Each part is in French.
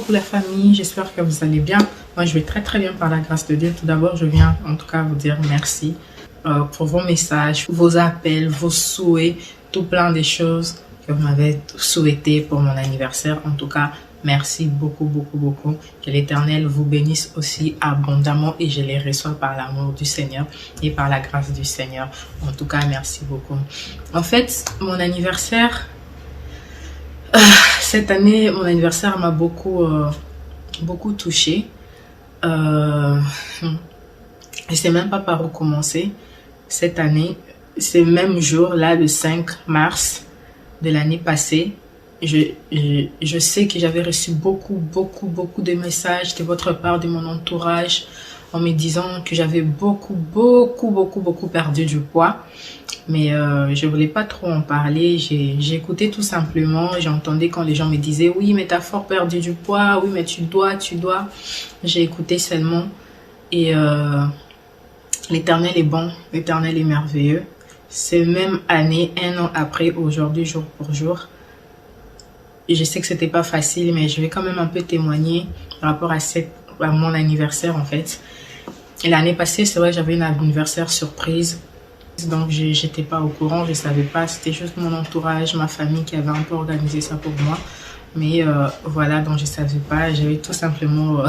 coucou la famille, j'espère que vous allez bien. Moi je vais très bien par la grâce de Dieu. Tout d'abord je viens en tout cas vous dire merci pour vos messages, vos appels, vos souhaits, tout plein de choses que vous m'avez souhaité pour mon anniversaire. En tout cas merci beaucoup. Que l'Éternel vous bénisse aussi abondamment et je les reçois par l'amour du Seigneur et par la grâce du Seigneur. En tout cas merci beaucoup. En fait mon anniversaire... cette année, mon anniversaire m'a beaucoup touchée. Je ne sais même pas par où commencer. Cette année, ce même jour, là, le 5 mars de l'année passée, je sais que j'avais reçu beaucoup de messages de votre part, de mon entourage, en me disant que j'avais beaucoup perdu du poids. Mais je voulais pas trop en parler, j'ai écouté tout simplement, j'entendais quand les gens me disaient « Oui, mais tu as fort perdu du poids, oui, mais tu dois. » J'ai écouté seulement et l'Éternel est bon, l'Éternel est merveilleux. C'est même année, 1 an après, aujourd'hui, jour pour jour. Et je sais que c'était pas facile, mais je vais quand même un peu témoigner par rapport à mon anniversaire en fait. L'année passée, c'est vrai, j'avais un anniversaire surprise. Donc j'étais pas au courant, je savais pas, c'était juste mon entourage, ma famille qui avait un peu organisé ça pour moi. Mais voilà, donc je savais pas, j'avais tout simplement,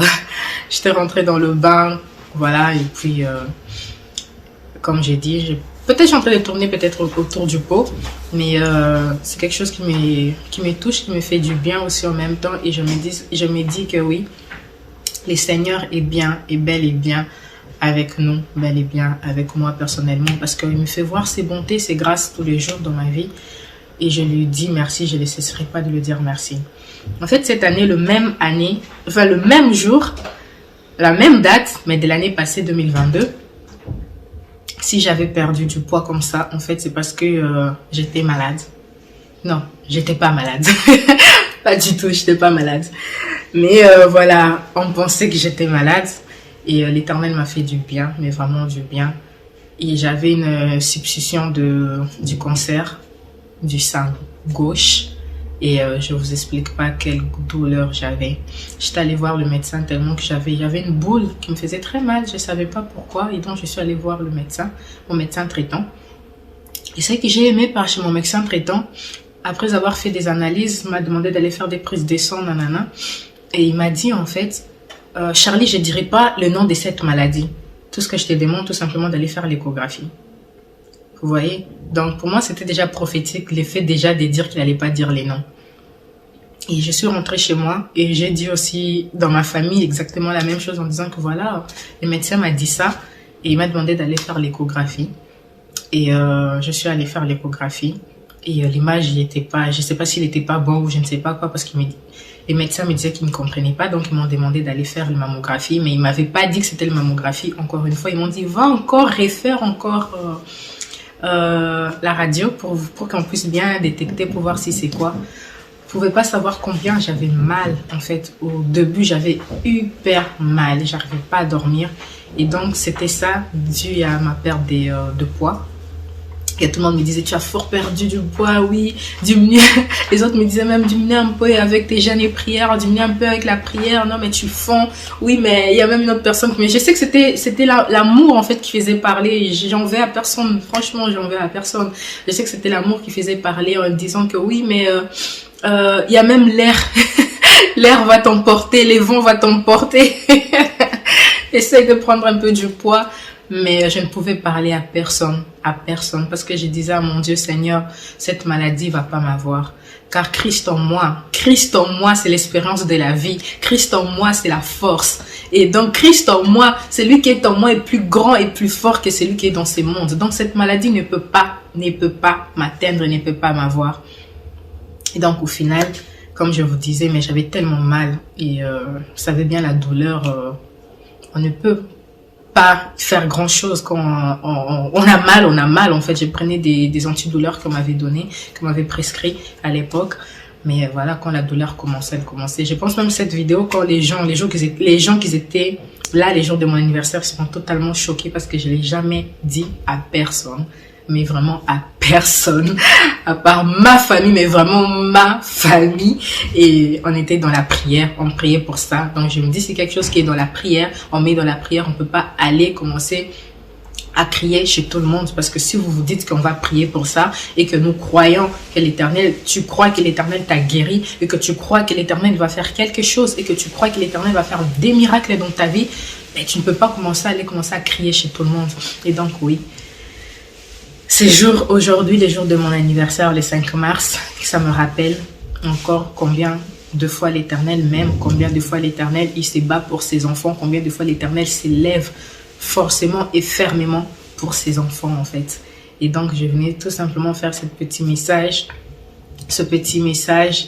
j'étais rentrée dans le bain, voilà, et puis comme j'ai dit, peut-être je suis en train de tourner peut-être autour du pot, mais c'est quelque chose qui me touche, qui me fait du bien aussi en même temps, et je me dis que oui, le Seigneur est bien, est bel et bien avec nous, bel et bien avec moi personnellement, parce qu'il me fait voir ses bontés, ses grâces tous les jours dans ma vie, et je lui dis merci, je ne cesserai pas de lui dire merci. En fait, cette année, le même jour, la même date, mais de l'année passée 2022, si j'avais perdu du poids comme ça, en fait, c'est parce que j'étais malade. Non, j'étais pas malade. Pas du tout, j'étais pas malade. Mais voilà, on pensait que j'étais malade. Et l'Éternel m'a fait du bien, mais vraiment du bien. Et j'avais une suspicion du cancer du sein gauche. Et je vous explique pas quelle douleur j'avais. J'étais allée voir le médecin tellement que j'avais une boule qui me faisait très mal. Je savais pas pourquoi. Et donc je suis allée voir le médecin, mon médecin traitant. Et ce que j'ai aimé par chez mon médecin traitant, après avoir fait des analyses, il m'a demandé d'aller faire des prises de sang, nanana. Et il m'a dit en fait... Charlie, je ne dirai pas le nom de cette maladie. Tout ce que je te demande, tout simplement d'aller faire l'échographie. Vous voyez? Donc, pour moi, c'était déjà prophétique, le fait déjà de dire qu'il n'allait pas dire les noms. Et je suis rentrée chez moi et j'ai dit aussi dans ma famille exactement la même chose en disant que voilà, le médecin m'a dit ça et il m'a demandé d'aller faire l'échographie. Et je suis allée faire l'échographie. Et l'image, il était pas, je ne sais pas s'il n'était pas bon ou je ne sais pas quoi, parce qu'il me dit... Les médecins me disaient qu'ils ne comprenaient pas, donc ils m'ont demandé d'aller faire une mammographie, mais ils ne m'avaient pas dit que c'était une mammographie. Encore une fois, ils m'ont dit, va encore refaire encore la radio pour qu'on puisse bien détecter, pour voir si c'est quoi. Je ne pouvais pas savoir combien j'avais mal, en fait. Au début, j'avais hyper mal, je n'arrivais pas à dormir. Et donc, c'était ça, dû à ma perte de poids. Et tout le monde me disait, tu as fort perdu du poids, oui, diminue. Les autres me disaient même, diminue un peu avec tes jeûnes et prières, diminue un peu avec la prière, non mais tu fonds. Oui, mais il y a même une autre personne mais je sais que c'était l'amour en fait qui faisait parler. J'en vais à personne, franchement, j'en vais à personne. Je sais que c'était l'amour qui faisait parler en disant que oui, mais il y a même l'air. L'air va t'emporter, les vents vont t'emporter. Essaye de prendre un peu du poids. Mais je ne pouvais parler à personne, parce que je disais à mon Dieu Seigneur, cette maladie va pas m'avoir. Car Christ en moi, c'est l'espérance de la vie. Christ en moi, c'est la force. Et donc Christ en moi, celui qui est en moi est plus grand et plus fort que celui qui est dans ce monde. Donc cette maladie ne peut pas m'atteindre, ne peut pas m'avoir. Et donc au final, comme je vous disais, mais j'avais tellement mal. Et vous savez bien la douleur, on ne peut pas faire grand chose quand on a mal en fait. Je prenais des antidouleurs qu'on m'avait donné, qu'on m'avait prescrit à l'époque, mais voilà, quand la douleur commençait, elle commençait. Je pense même cette vidéo, quand les gens qui étaient là les jours de mon anniversaire seront totalement choqués parce que je l'ai jamais dit à personne. mais vraiment à personne, à part ma famille, mais vraiment ma famille. Et on était dans la prière, on priait pour ça. Donc je me dis, c'est quelque chose qui est dans la prière, on met dans la prière, on peut pas aller commencer à crier chez tout le monde, parce que si vous vous dites qu'on va prier pour ça et que nous croyons que l'Éternel, tu crois que l'Éternel t'a guéri et que tu crois que l'Éternel va faire quelque chose et que tu crois que l'Éternel va faire des miracles dans ta vie, mais tu ne peux pas commencer à crier chez tout le monde. Et donc oui, ces jours aujourd'hui, les jours de mon anniversaire, le 5 mars, ça me rappelle encore combien de fois l'Éternel m'aime, combien de fois l'Éternel il se bat pour ses enfants, combien de fois l'Éternel s'élève forcément et fermement pour ses enfants en fait. Et donc je venais tout simplement faire ce petit message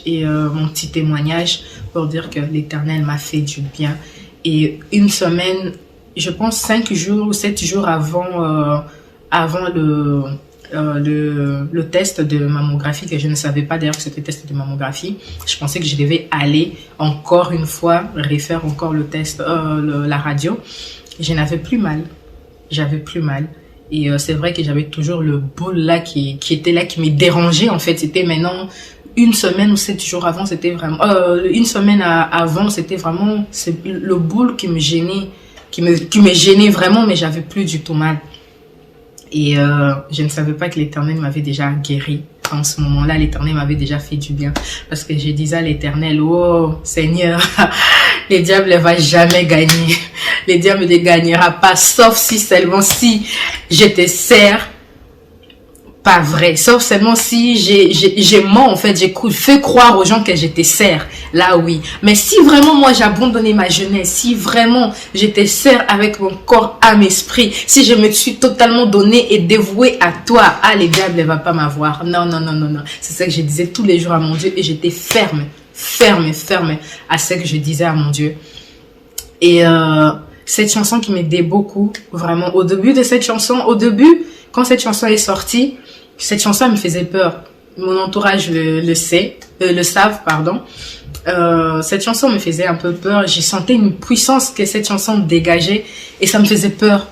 et mon petit témoignage pour dire que l'Éternel m'a fait du bien. Et une semaine, je pense 5 jours ou 7 jours avant le test de mammographie, que je ne savais pas d'ailleurs que c'était test de mammographie, je pensais que je devais aller encore une fois refaire encore le test, la radio. Je n'avais plus mal, j'avais plus mal. Et c'est vrai que j'avais toujours le boule là qui était là, qui me dérangeait en fait. C'était maintenant une semaine ou 7 jours avant, c'était vraiment une semaine avant, c'était vraiment le boule qui me gênait, qui me gênait vraiment, mais j'avais plus du tout mal. Et je ne savais pas que l'Éternel m'avait déjà guéri. En ce moment-là, l'Éternel m'avait déjà fait du bien, parce que je disais à l'Éternel, oh Seigneur, le diable ne va jamais gagner. Le diable ne gagnera pas, sauf si seulement si je te sers pas vrai. Sauf seulement si j'ai menti, en fait, j'ai fait croire aux gens que je te sers. Là, oui. Mais si vraiment moi j'ai abandonné ma jeunesse, si vraiment je te sers avec mon corps, âme, esprit, si je me suis totalement donné et dévoué à toi, ah, le diable ne va pas m'avoir. Non, non, non, non, non. C'est ça que je disais tous les jours à mon Dieu, et j'étais ferme à ce que je disais à mon Dieu. Et cette chanson qui m'aidait beaucoup, vraiment, au début de cette chanson, quand cette chanson est sortie, cette chanson elle me faisait peur. Mon entourage le savent, pardon. Cette chanson me faisait un peu peur. J'ai senti une puissance que cette chanson dégageait et ça me faisait peur.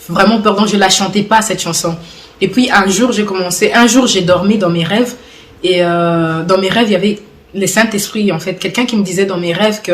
Vraiment peur, donc je la chantais pas cette chanson. Et puis un jour j'ai dormi dans mes rêves et dans mes rêves il y avait le Saint-Esprit en fait, quelqu'un qui me disait dans mes rêves que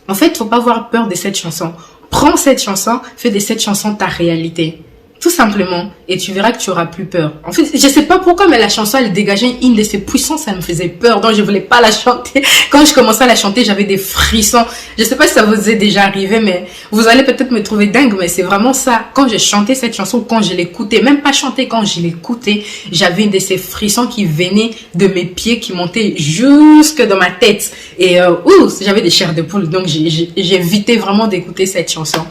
en fait, faut pas avoir peur de cette chanson. Prends cette chanson, fais de cette chanson ta réalité. Tout simplement. Et tu verras que tu auras plus peur. En fait, je sais pas pourquoi, mais la chanson, elle dégageait une de ses puissances, ça me faisait peur. Donc, je voulais pas la chanter. Quand je commençais à la chanter, j'avais des frissons. Je sais pas si ça vous est déjà arrivé, mais vous allez peut-être me trouver dingue, mais c'est vraiment ça. Quand je chantais cette chanson, quand je l'écoutais, même pas chanter, quand je l'écoutais, j'avais une de ces frissons qui venaient de mes pieds, qui montaient jusque dans ma tête. Et, j'avais des chairs de poule. Donc, j'évitais vraiment d'écouter cette chanson.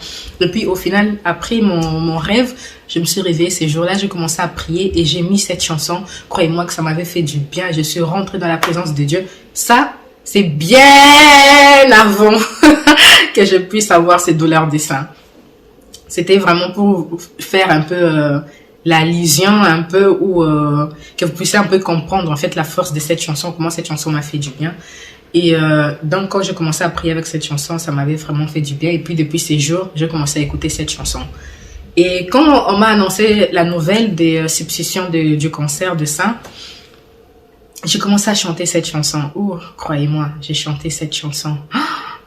Et puis, au final, après mon rêve, je me suis réveillée ces jours-là, j'ai commencé à prier et j'ai mis cette chanson. Croyez-moi que ça m'avait fait du bien. Je suis rentrée dans la présence de Dieu. Ça, c'est bien avant que je puisse avoir ces douleurs de sein. C'était vraiment pour faire un peu l'allusion, un peu, ou que vous puissiez un peu comprendre en fait la force de cette chanson, comment cette chanson m'a fait du bien. Et donc, quand j'ai commencé à prier avec cette chanson, ça m'avait vraiment fait du bien. Et puis, depuis ces jours, j'ai commencé à écouter cette chanson. Et quand on m'a annoncé la nouvelle des substitutions du cancer de sein, j'ai commencé à chanter cette chanson. Oh, croyez-moi, j'ai chanté cette chanson.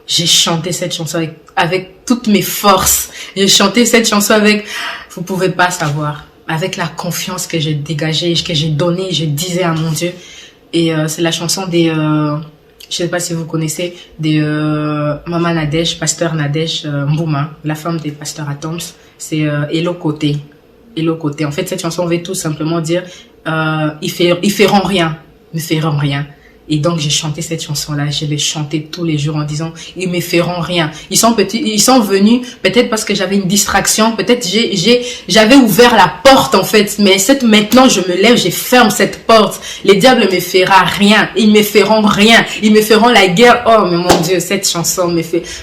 J'ai chanté cette chanson avec toutes mes forces. J'ai chanté cette chanson avec, vous pouvez pas savoir, avec la confiance que j'ai dégagée, que j'ai donnée, je disais à mon Dieu. Et c'est la chanson des... je sais pas si vous connaissez des Maman Nadège, Pasteur Nadège Mbouma, la femme des pasteurs Atoms. C'est Hello Côté. Hello Côté. En fait, cette chanson veut tout simplement dire ils feront rien, ne feront rien. Et donc j'ai chanté cette chanson-là, je l'ai chantée tous les jours en disant ils me feront rien. Ils sont venus peut-être parce que j'avais une distraction, peut-être j'avais ouvert la porte en fait, mais maintenant je me lève, je ferme cette porte. Les diables ne me fera rien, ils me feront rien, ils me feront la guerre. Oh mais mon Dieu, cette chanson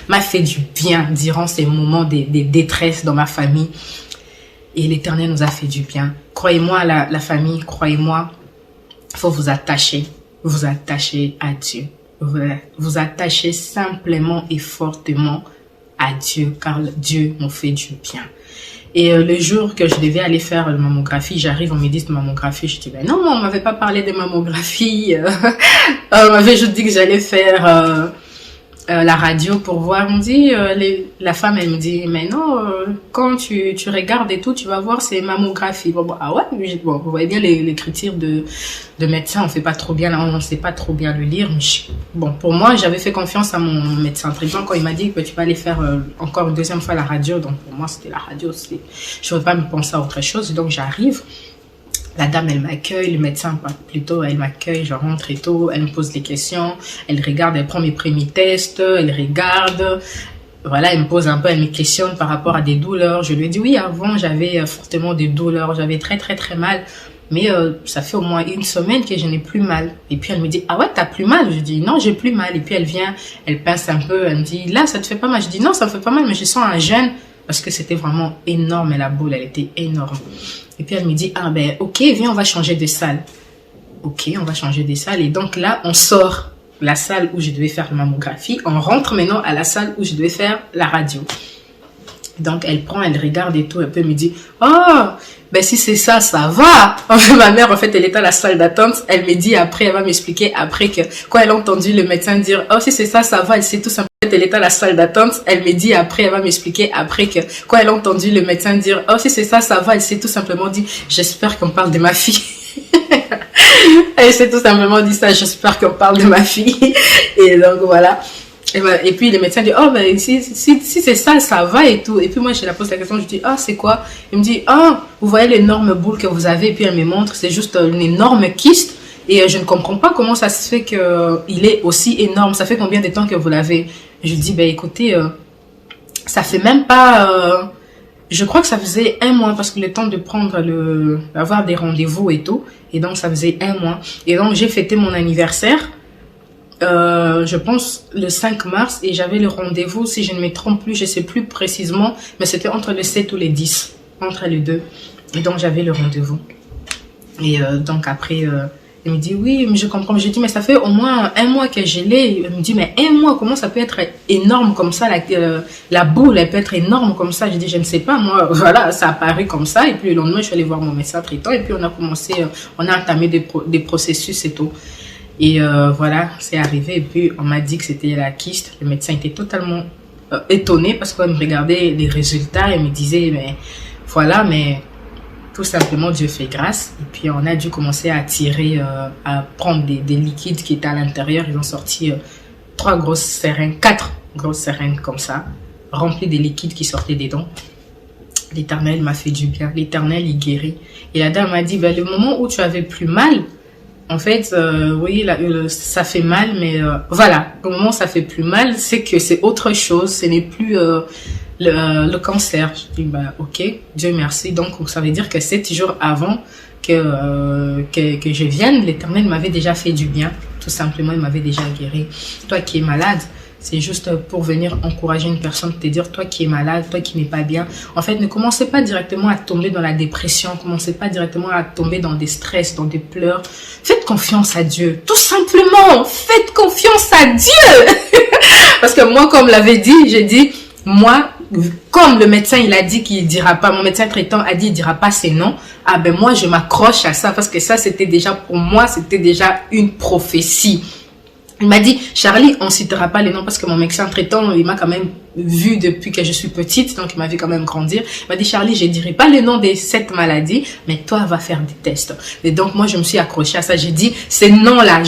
m'a fait du bien durant ces moments de détresse dans ma famille. Et l'Éternel nous a fait du bien. Croyez-moi la famille, croyez-moi, faut vous attacher à Dieu. Vous attachez simplement et fortement à Dieu, car Dieu nous fait du bien. Et le jour que je devais aller faire la mammographie, j'arrive, on me dit de mammographie. Je dis, ben non, on m'avait pas parlé de mammographie. On m'avait juste dit que j'allais faire la radio pour voir. On me dit, la femme, elle me dit, mais non, quand tu regardes et tout, tu vas voir, c'est mammographie. Bon, ah ouais, bon, vous voyez bien l'écriture de médecin, on fait pas trop bien, on sait pas trop bien le lire. Mais bon, pour moi, j'avais fait confiance à mon médecin traitant quand il m'a dit que tu vas aller faire encore une deuxième fois la radio. Donc pour moi, c'était la radio. Je ne veux pas me penser à autre chose. Donc j'arrive. La dame, elle m'accueille, le médecin plutôt, elle m'accueille, je rentre et tout, elle me pose des questions, elle regarde, elle prend mes premiers tests, elle regarde, voilà, elle me pose un peu, elle me questionne par rapport à des douleurs. Je lui ai dit, oui, avant, j'avais fortement des douleurs, j'avais très, très, très mal, mais ça fait au moins une semaine que je n'ai plus mal. Et puis elle me dit, ah ouais, t'as plus mal? Je dis, non, j'ai plus mal. Et puis elle vient, elle pince un peu, elle me dit, là, ça te fait pas mal? Je dis, non, ça me fait pas mal, mais je sens un gêne, parce que c'était vraiment énorme, et la boule, elle était énorme. Et puis elle me dit, ah ben ok, viens, on va changer de salle. Ok, on va changer de salle. Et donc là, on sort la salle où je devais faire la mammographie. On rentre maintenant à la salle où je devais faire la radio. Donc elle prend, elle regarde et tout. Et puis elle me dit, oh, ben si c'est ça, ça va. Ma mère, en fait, elle est à la salle d'attente. Elle me dit après, elle va m'expliquer après que quand elle a entendu le médecin dire, oh si c'est ça, ça va, elle sait tout simplement. Elle est à la salle d'attente, elle me dit après, elle va m'expliquer après que quand elle a entendu le médecin dire, oh si c'est ça, ça va, elle s'est tout simplement dit, j'espère qu'on parle de ma fille. Elle s'est tout simplement dit ça, j'espère qu'on parle de ma fille. Et donc voilà. Et puis le médecin dit, oh ben si c'est ça, ça va et tout. Et puis moi je la pose la question, je dis, ah c'est quoi? Il me dit, ah vous voyez l'énorme boule que vous avez? Et puis elle me montre, c'est juste une énorme kyste. Et je ne comprends pas comment ça se fait qu'il est aussi énorme. Ça fait combien de temps que vous l'avez? Je dis, ben écoutez, ça fait même pas... je crois que ça faisait 1 mois parce que le temps de prendre avoir des rendez-vous et tout. Et donc ça faisait 1 mois. Et donc j'ai fêté mon anniversaire, je pense le 5 mars. Et j'avais le rendez-vous, si je ne me trompe plus, je sais plus précisément. Mais c'était entre le 7 ou le 10. Entre les deux. Et donc j'avais le rendez-vous. Et donc après... elle me dit, oui, mais je comprends. Je dis, mais ça fait au moins 1 mois que je l'ai. Elle me dit, mais 1 mois, comment ça peut être énorme comme ça? La boule, elle peut être énorme comme ça. Je dis, je ne sais pas. Moi, voilà, ça a apparu comme ça. Et puis le lendemain, je suis allée voir mon médecin traitant. Et puis on a commencé, on a entamé des processus et tout. Et voilà, c'est arrivé. Et puis on m'a dit que c'était la kyste. Le médecin était totalement étonné parce qu'il me regardait les résultats et me disait, mais voilà, mais... Tout simplement, Dieu fait grâce. Et puis, on a dû commencer à tirer, à prendre des liquides qui étaient à l'intérieur. Ils ont sorti 4 grosses seringues comme ça, remplies des liquides qui sortaient des dents. L'Éternel m'a fait du bien. L'Éternel, il guérit. Et la dame m'a dit, ben, le moment où tu avais plus mal, en fait, oui, ça fait mal, mais voilà. Au moment où ça fait plus mal, c'est que c'est autre chose. Ce n'est plus... le cancer. Je dis, bah, ok, Dieu merci. Donc, ça veut dire que 7 jours avant que je vienne, l'Éternel m'avait déjà fait du bien. Tout simplement, il m'avait déjà guéri. Toi qui es malade, c'est juste pour venir encourager une personne, te dire, toi qui es malade, toi qui n'es pas bien. En fait, ne commencez pas directement à tomber dans la dépression. Ne commencez pas directement à tomber dans des stress, dans des pleurs. Faites confiance à Dieu. Tout simplement, faites confiance à Dieu. Parce que moi, comme l'avait dit, j'ai dit, moi, comme le médecin il a dit qu'il dira pas, mon médecin traitant a dit il dira pas ses noms, ah ben moi je m'accroche à ça parce que ça c'était déjà pour moi, c'était déjà une prophétie. Il m'a dit, Charlie, on ne citera pas les noms parce que mon médecin traitant, il m'a quand même vu depuis que je suis petite, donc il m'a vu quand même grandir. Il m'a dit, Charlie, je ne dirai pas le nom de cette maladie, mais toi, va faire des tests. Et donc, moi, je me suis accrochée à ça. J'ai dit, ces noms-là,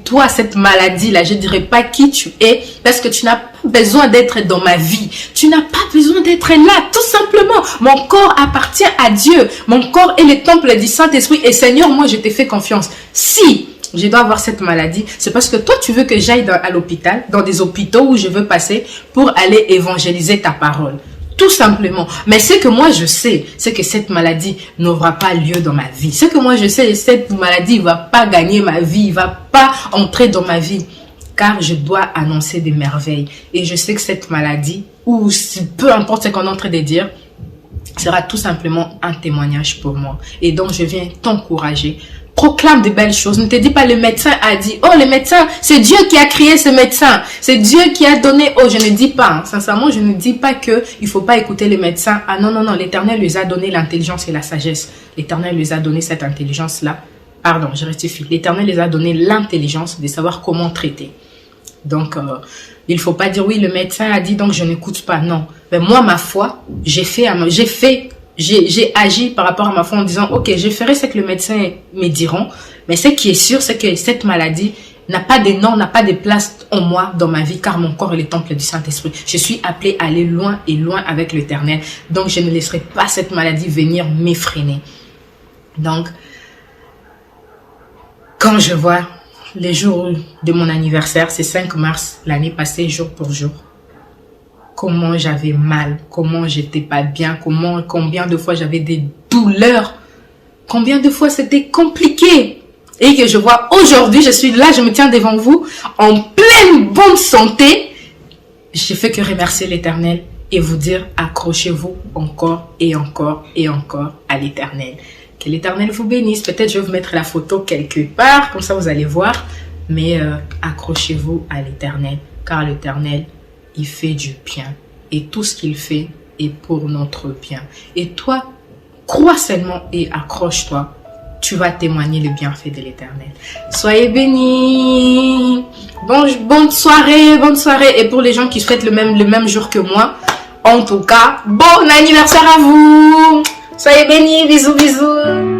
toi, cette maladie-là, je ne dirai pas qui tu es parce que tu n'as pas besoin d'être dans ma vie. Tu n'as pas besoin d'être là, tout simplement. Mon corps appartient à Dieu. Mon corps est le temple du Saint-Esprit. Et Seigneur, moi, je te fais confiance. Si je dois avoir cette maladie, c'est parce que toi, tu veux que j'aille à l'hôpital, dans des hôpitaux où je veux passer pour aller évangéliser ta parole. Tout simplement. Mais ce que moi je sais, c'est que cette maladie n'aura pas lieu dans ma vie. Ce que moi je sais, cette maladie ne va pas gagner ma vie, ne va pas entrer dans ma vie. Car je dois annoncer des merveilles. Et je sais que cette maladie, ou peu importe ce qu'on est en train de dire, sera tout simplement un témoignage pour moi. Et donc je viens t'encourager. proclame de belles choses. Ne te dis pas le médecin a dit. Oh, le médecin, c'est Dieu qui a créé ce médecin. C'est Dieu qui a donné. Oh, je ne dis pas. Hein. Sincèrement, je ne dis pas que il faut pas écouter les médecins. Ah non, non, non. L'Éternel lui a donné l'intelligence et la sagesse. L'Éternel lui a donné cette intelligence-là. Pardon, je rectifie. L'Éternel les a donné l'intelligence de savoir comment traiter. Donc, il faut pas dire oui, le médecin a dit donc je n'écoute pas. Non. Mais moi, ma foi, j'ai agi par rapport à ma foi en disant ok, je ferai ce que le médecin me diront. Mais ce qui est sûr, c'est que cette maladie n'a pas de nom, n'a pas de place en moi, dans ma vie, car mon corps est le temple du Saint-Esprit. Je suis appelée à aller loin et loin avec l'Éternel. Donc, je ne laisserai pas cette maladie venir m'effréner. Donc, quand je vois les jours de mon anniversaire, c'est 5 mars, l'année passée, jour pour jour, comment j'avais mal, comment j'étais pas bien, combien de fois j'avais des douleurs, combien de fois c'était compliqué. Et que je vois aujourd'hui, je suis là, je me tiens devant vous, en pleine bonne santé. Je fais que remercier l'Éternel et vous dire, accrochez-vous encore et encore et encore à l'Éternel. Que l'Éternel vous bénisse. Peut-être je vais vous mettre la photo quelque part, comme ça vous allez voir. Mais accrochez-vous à l'Éternel, car l'Éternel, il fait du bien. Et tout ce qu'il fait est pour notre bien. Et toi, crois seulement et accroche-toi. Tu vas témoigner le bienfait de l'Éternel. Soyez bénis. Bonne soirée, bonne soirée. Et pour les gens qui souhaitent le même jour que moi, en tout cas, bon anniversaire à vous. Soyez bénis, bisous, bisous.